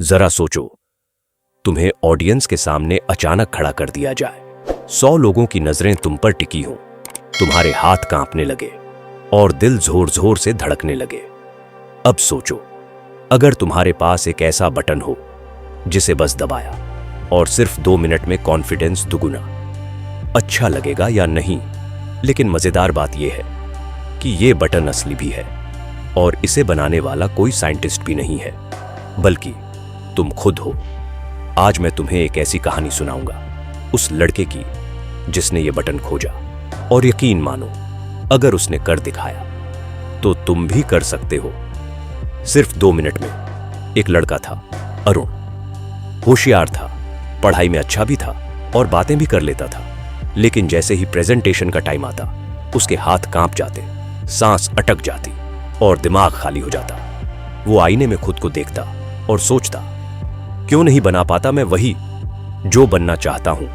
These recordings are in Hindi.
जरा सोचो, तुम्हें ऑडियंस के सामने अचानक खड़ा कर दिया जाए, 100 लोगों की नजरें तुम पर टिकी हों, तुम्हारे हाथ कांपने लगे और दिल जोर जोर से धड़कने लगे। अब सोचो, अगर तुम्हारे पास एक ऐसा बटन हो जिसे बस दबाया और सिर्फ 2 मिनट में कॉन्फिडेंस दुगुना। अच्छा लगेगा या नहीं, लेकिन मजेदार बात यह है कि यह बटन असली भी है और इसे बनाने वाला कोई साइंटिस्ट भी नहीं है, बल्कि तुम खुद हो। आज मैं तुम्हें एक ऐसी कहानी सुनाऊंगा, उस लड़के की जिसने ये बटन खोजा, और यकीन मानो, अगर उसने कर दिखाया तो तुम भी कर सकते हो। सिर्फ 2 मिनट में। एक लड़का था, अरुण। होशियार था, पढ़ाई में अच्छा भी था और बातें भी कर लेता था, लेकिन जैसे ही प्रेजेंटेशन का टाइम आता, उसके हाथ कांप जाते, सांस अटक जाती और दिमाग खाली हो जाता। वो आईने में खुद को देखता और सोचता, क्यों नहीं बना पाता मैं वही जो बनना चाहता हूं।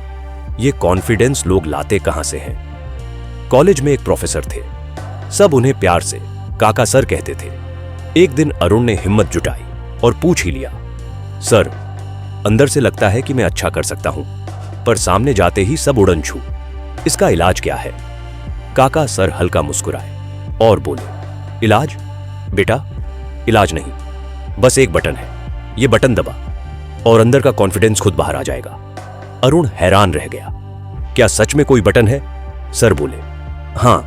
ये कॉन्फिडेंस लोग लाते कहां से हैं? कॉलेज में एक प्रोफेसर थे, सब उन्हें प्यार से काका सर कहते थे। एक दिन अरुण ने हिम्मत जुटाई और पूछ ही लिया, सर, अंदर से लगता है कि मैं अच्छा कर सकता हूं, पर सामने जाते ही सब उड़न छू। इसका इलाज क्या है? काका सर हल्का मुस्कुराए और बोले, इलाज? बेटा, इलाज नहीं, बस एक बटन है। ये बटन दबा और अंदर का कॉन्फिडेंस खुद बाहर आ जाएगा। अरुण हैरान रह गया, क्या सच में कोई बटन है? सर बोले, हां,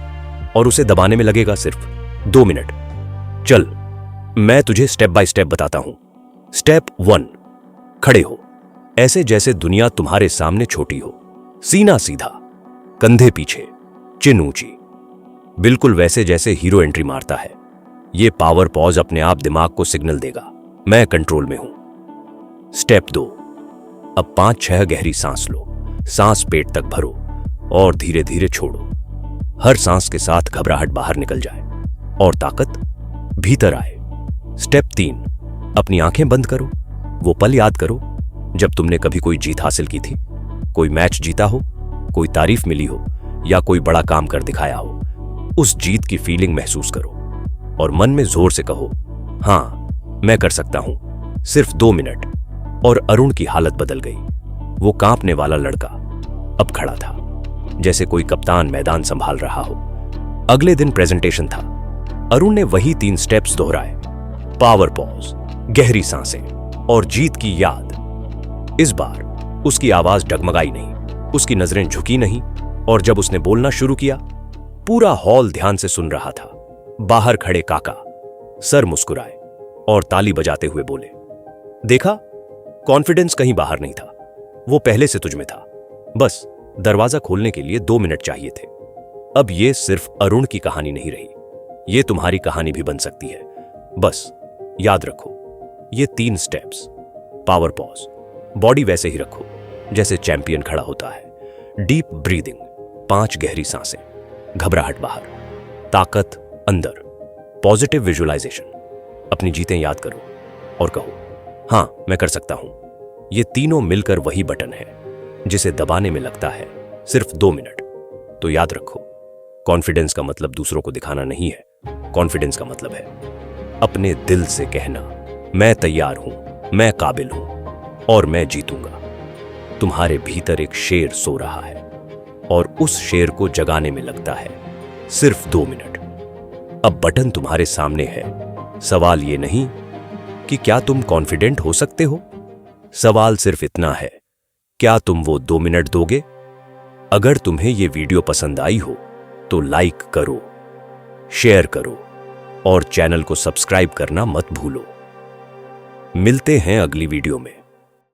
और उसे दबाने में लगेगा सिर्फ 2 मिनट। चल, मैं तुझे स्टेप बाय स्टेप बताता हूं। स्टेप 1, खड़े हो, ऐसे जैसे दुनिया तुम्हारे सामने छोटी हो, सीना सीधा, कंधे पीछे, चिन ऊंची, बिल्कुल वैसे जैसे हीरो एंट्री मारता है। यह पावर पॉज अपने आप दिमाग को सिग्नल देगा, मैं कंट्रोल में हूं। स्टेप 2, अब 5-6 गहरी सांस लो, सांस पेट तक भरो और धीरे धीरे छोड़ो। हर सांस के साथ घबराहट बाहर निकल जाए और ताकत भीतर आए। स्टेप 3, अपनी आंखें बंद करो, वो पल याद करो जब तुमने कभी कोई जीत हासिल की थी, कोई मैच जीता हो, कोई तारीफ मिली हो या कोई बड़ा काम कर दिखाया हो। उस जीत की फीलिंग महसूस करो और मन में जोर से कहो, हां, मैं कर सकता हूं। सिर्फ 2 मिनट और अरुण की हालत बदल गई। वो कांपने वाला लड़का अब खड़ा था, जैसे कोई कप्तान मैदान संभाल रहा हो। अगले दिन प्रेजेंटेशन था। अरुण ने वही 3 स्टेप्स दोहराए, पावर पॉज, गहरी सांसें और जीत की याद। इस बार उसकी आवाज डगमगाई नहीं, उसकी नजरें झुकी नहीं, और जब उसने बोलना शुरू किया, पूरा हॉल ध्यान से सुन रहा था। बाहर खड़े काका सर मुस्कुराए और ताली बजाते हुए बोले, देखा, कॉन्फिडेंस कहीं बाहर नहीं था, वो पहले से तुझ में था। बस दरवाजा खोलने के लिए 2 मिनट चाहिए थे। अब ये सिर्फ अरुण की कहानी नहीं रही, ये तुम्हारी कहानी भी बन सकती है। बस याद रखो, ये 3 स्टेप्स, पावर पॉज, बॉडी वैसे ही रखो जैसे चैंपियन खड़ा होता है, डीप ब्रीदिंग, 5 गहरी सांसें, घबराहट बाहर, ताकत अंदर, पॉजिटिव विजुअलाइजेशन। अपनी जीतें याद करो और कहो, हां, मैं कर सकता हूं। ये तीनों मिलकर वही बटन है जिसे दबाने में लगता है सिर्फ 2 मिनट। तो याद रखो, कॉन्फिडेंस का मतलब दूसरों को दिखाना नहीं है, कॉन्फिडेंस का मतलब है अपने दिल से कहना, मैं तैयार हूं, मैं काबिल हूं और मैं जीतूंगा। तुम्हारे भीतर एक शेर सो रहा है और उस शेर को जगाने में लगता है सिर्फ 2 मिनट। अब बटन तुम्हारे सामने है। सवाल ये नहीं कि क्या तुम कॉन्फिडेंट हो सकते हो, सवाल सिर्फ इतना है, क्या तुम वो 2 मिनट दोगे? अगर तुम्हें ये वीडियो पसंद आई हो तो लाइक करो, शेयर करो और चैनल को सब्सक्राइब करना मत भूलो। मिलते हैं अगली वीडियो में।